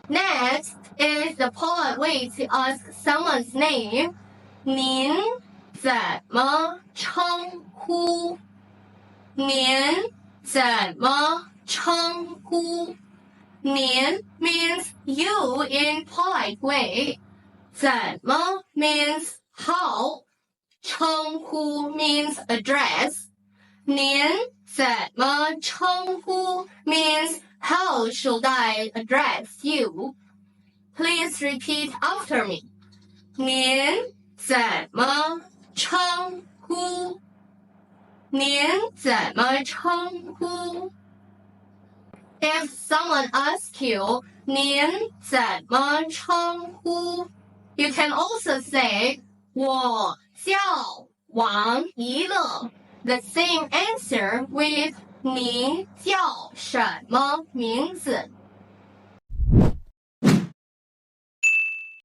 Next is the polite way to ask someone's name. 您怎么称呼？您怎么称呼？您 means you in polite way. 怎么 means how. 称呼 means address. 您怎么称呼 means how should I address you? Please repeat after me. 您怎么称呼？您怎么称呼？ If someone asks you, 您怎么称呼? You can also say, 我叫王一乐. The same answer with 你叫什么名字?